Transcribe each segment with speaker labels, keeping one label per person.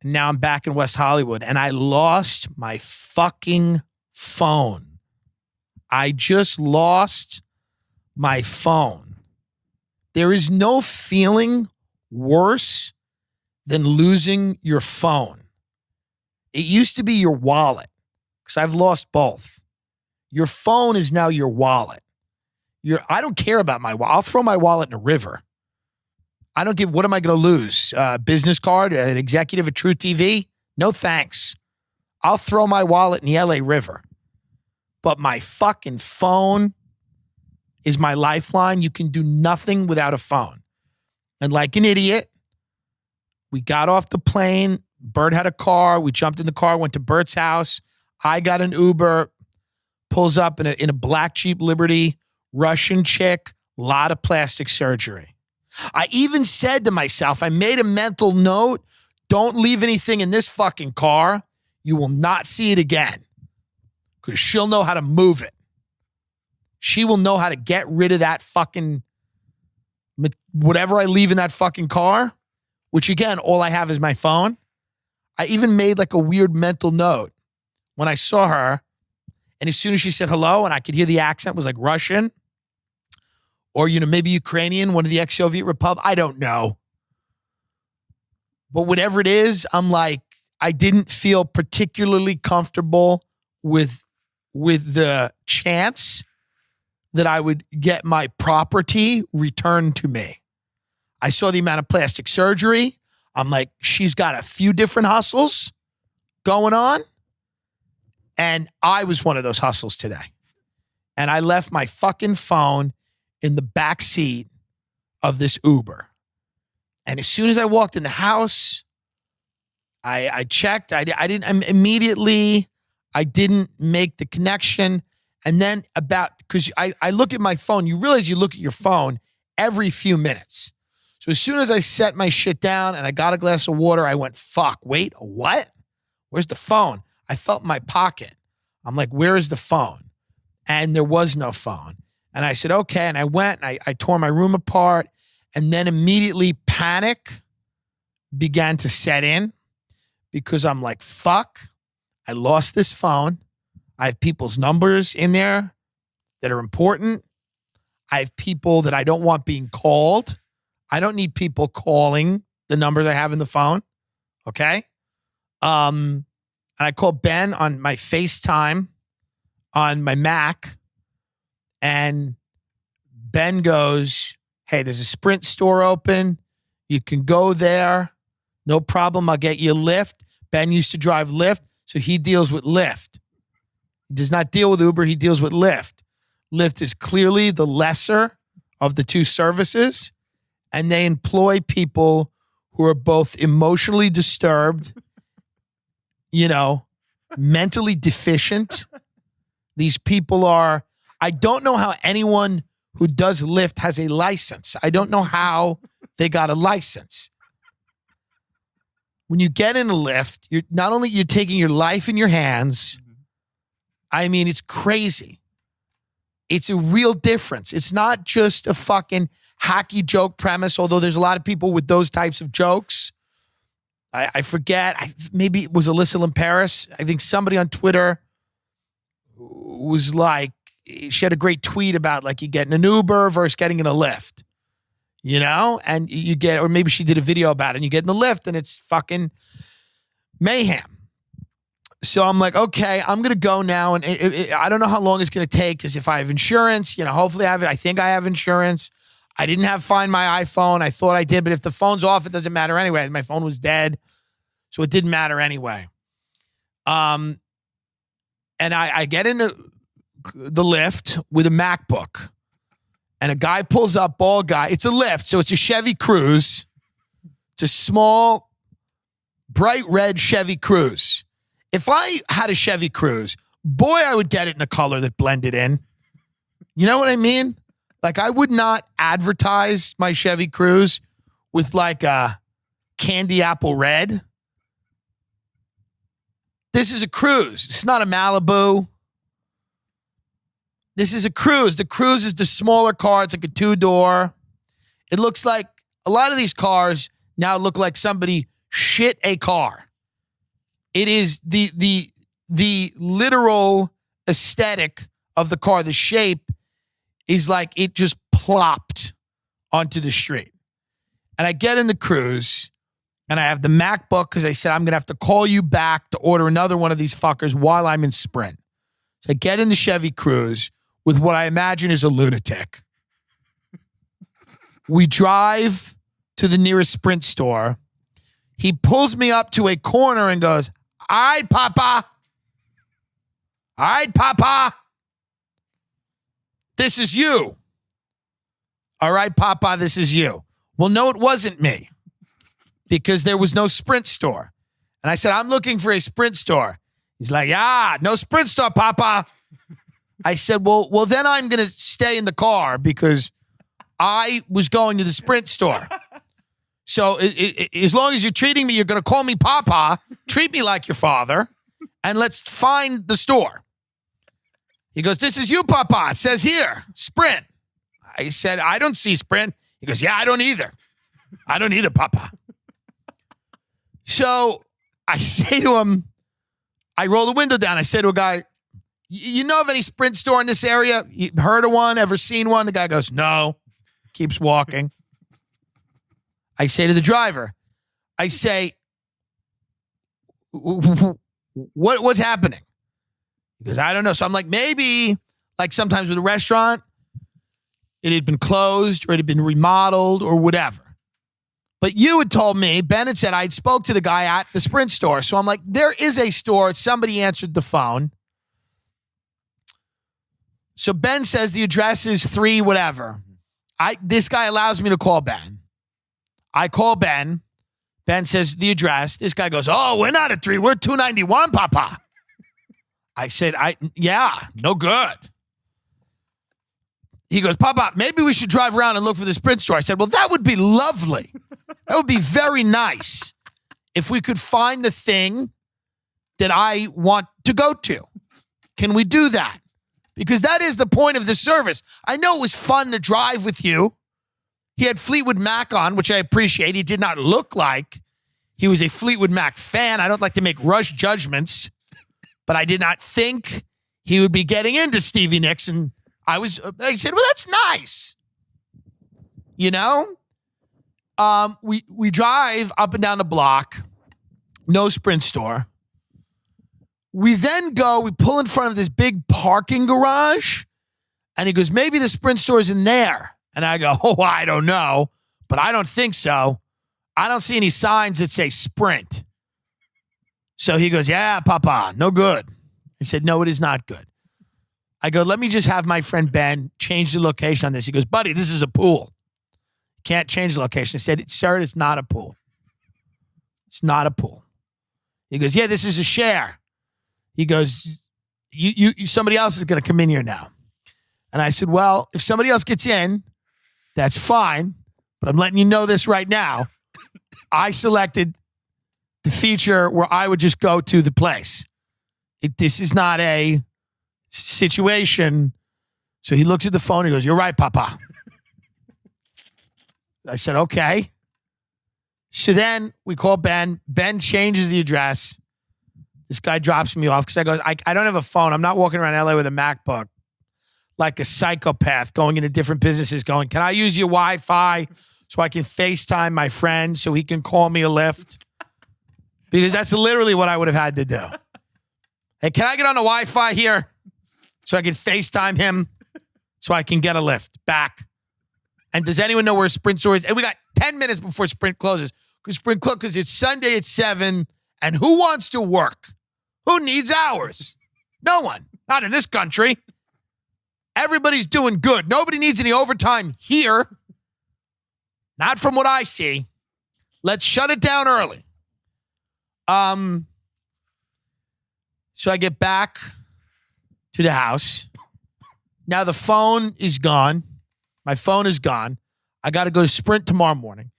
Speaker 1: And now I'm back in West Hollywood and I lost my fucking phone. I just lost my phone. There is no feeling worse than losing your phone. It used to be your wallet, because I've lost both. Your phone is now your wallet. I don't care about my wallet. I'll throw my wallet in a river. I don't give, what am I going to lose? A business card, an executive at True TV? No thanks. I'll throw my wallet in the LA River. But my fucking phone is my lifeline. You can do nothing without a phone. And like an idiot, we got off the plane. Bert had a car. We jumped in the car, went to Bert's house. I got an Uber, pulls up in a black Jeep Liberty, Russian chick, lot of plastic surgery. I even said to myself, I made a mental note, don't leave anything in this fucking car. You will not see it again, because she'll know how to move it. She will know how to get rid of that fucking, whatever I leave in that fucking car, which again, all I have is my phone. I even made like a weird mental note when I saw her. And as soon as she said hello, and I could hear the accent was like Russian or, maybe Ukrainian, one of the ex-Soviet republics. I don't know. But whatever it is, I'm like, I didn't feel particularly comfortable with the chance that I would get my property returned to me. I saw the amount of plastic surgery. I'm like, she's got a few different hustles going on. And I was one of those hustles today. And I left my fucking phone in the back seat of this Uber. And as soon as I walked in the house, I checked. I didn't immediately, I didn't make the connection. And then because I look at my phone, you realize you look at your phone every few minutes. So as soon as I set my shit down and I got a glass of water, I went, fuck, wait, what? Where's the phone? I felt in my pocket. I'm like, where is the phone? And there was no phone. And I said, okay. And I went and I tore my room apart. And then immediately panic began to set in, because I'm like, fuck, I lost this phone. I have people's numbers in there that are important. I have people that I don't want being called. I don't need people calling the numbers I have in the phone. Okay. And I called Ben on my FaceTime on my Mac. And Ben goes, hey, there's a Sprint store open. You can go there. No problem. I'll get you a Lyft. Ben used to drive Lyft, so he deals with Lyft. He does not deal with Uber. He deals with Lyft. Lyft is clearly the lesser of the two services. And they employ people who are both emotionally disturbed, mentally deficient. These people I don't know how anyone who does Lyft has a license. I don't know how they got a license. When you get in a Lyft, you're not only you're taking your life in your hands. I mean, it's crazy. It's a real difference. It's not just a fucking hacky joke premise, although there's a lot of people with those types of jokes. I forget. Maybe it was Alyssa in Paris. I think somebody on Twitter was like, she had a great tweet about like you getting an Uber versus getting in a Lyft, and you get, or maybe she did a video about it and you get in the Lyft and it's fucking mayhem. So I'm like, okay, I'm going to go now. And I don't know how long it's going to take, because if I have insurance, hopefully I have it. I think I have insurance. I didn't find my iPhone. I thought I did, but if the phone's off, it doesn't matter anyway. My phone was dead, so it didn't matter anyway. And I get into the Lyft with a MacBook, and a guy pulls up, bald guy. It's a Lyft, so it's a Chevy Cruze. It's a small, bright red Chevy Cruze. If I had a Chevy Cruze, boy, I would get it in a color that blended in. You know what I mean? Like, I would not advertise my Chevy Cruze with like a candy apple red. This is a Cruze. It's not a Malibu. This is a Cruze. The Cruze is the smaller car. It's like a 2-door. It looks like a lot of these cars now look like somebody shit a car. It is the literal aesthetic of the car. The shape is like it just plopped onto the street. And I get in the Cruise, and I have the MacBook because I said I'm going to have to call you back to order another one of these fuckers while I'm in Sprint. So I get in the Chevy Cruise with what I imagine is a lunatic. We drive to the nearest Sprint store. He pulls me up to a corner and goes, all right, Papa. All right, Papa. This is you. All right, Papa, this is you. Well, no, it wasn't me because there was no Sprint store. And I said, I'm looking for a Sprint store. He's like, no Sprint store, Papa. I said, well, then I'm going to stay in the car because I was going to the Sprint store. So as long as you're treating me, you're going to call me Papa, treat me like your father, and let's find the store. He goes, this is you, Papa. It says here, Sprint. I said, I don't see Sprint. He goes, yeah, I don't either. I don't either, Papa. So I say to him, I roll the window down. I say to a guy, you know of any Sprint store in this area? You heard of one? Ever seen one? The guy goes, no. Keeps walking. I say to the driver, I say, what's happening? He goes, I don't know. So I'm like, maybe like sometimes with a restaurant, it had been closed or it had been remodeled or whatever. But you had told me, Ben had said, I spoke to the guy at the Sprint store. So I'm like, there is a store. Somebody answered the phone. So Ben says the address is 3 whatever. This guy allows me to call Ben. I call Ben. Ben says the address. This guy goes, oh, we're not at 3. We're 291, Papa. I said, yeah, no good. He goes, Papa, maybe we should drive around and look for the Sprint store. I said, well, that would be lovely. That would be very nice if we could find the thing that I want to go to. Can we do that? Because that is the point of the service. I know it was fun to drive with you. He had Fleetwood Mac on, which I appreciate. He did not look like he was a Fleetwood Mac fan. I don't like to make rush judgments, but I did not think he would be getting into Stevie Nicks. And I said, well, that's nice. You know? We drive up and down the block. No Sprint store. We then we pull in front of this big parking garage. And he goes, maybe the Sprint store is in there. And I go, oh, I don't know, but I don't think so. I don't see any signs that say Sprint. So he goes, yeah, Papa, no good. I said, no, it is not good. I go, let me just have my friend Ben change the location on this. He goes, buddy, this is a pool. Can't change the location. I said, sir, it's not a pool. It's not a pool. He goes, yeah, this is a share. He goes, somebody else is going to come in here now. And I said, well, if somebody else gets in, that's fine, but I'm letting you know this right now. I selected the feature where I would just go to the place. This is not a situation. So he looks at the phone. He goes, you're right, Papa. I said, okay. So then we call Ben. Ben changes the address. This guy drops me off because I go, I don't have a phone. I'm not walking around LA with a MacBook like a psychopath going into different businesses going, can I use your Wi-Fi so I can FaceTime my friend so he can call me a lift? Because that's literally what I would have had to do. Hey, can I get on the Wi-Fi here so I can FaceTime him so I can get a lift back? And does anyone know where Sprint store is? And we got 10 minutes before Sprint closes. Because it's Sunday at 7, and who wants to work? Who needs hours? No one. Not in this country. Everybody's doing good. Nobody needs any overtime here. Not from what I see. Let's shut it down early. So I get back to the house. Now the phone is gone. My phone is gone. I got to go to Sprint tomorrow morning.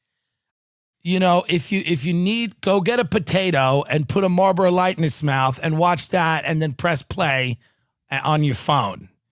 Speaker 1: You know, if you need, go get a potato and put a Marlboro Light in its mouth and watch that and then press play on your phone.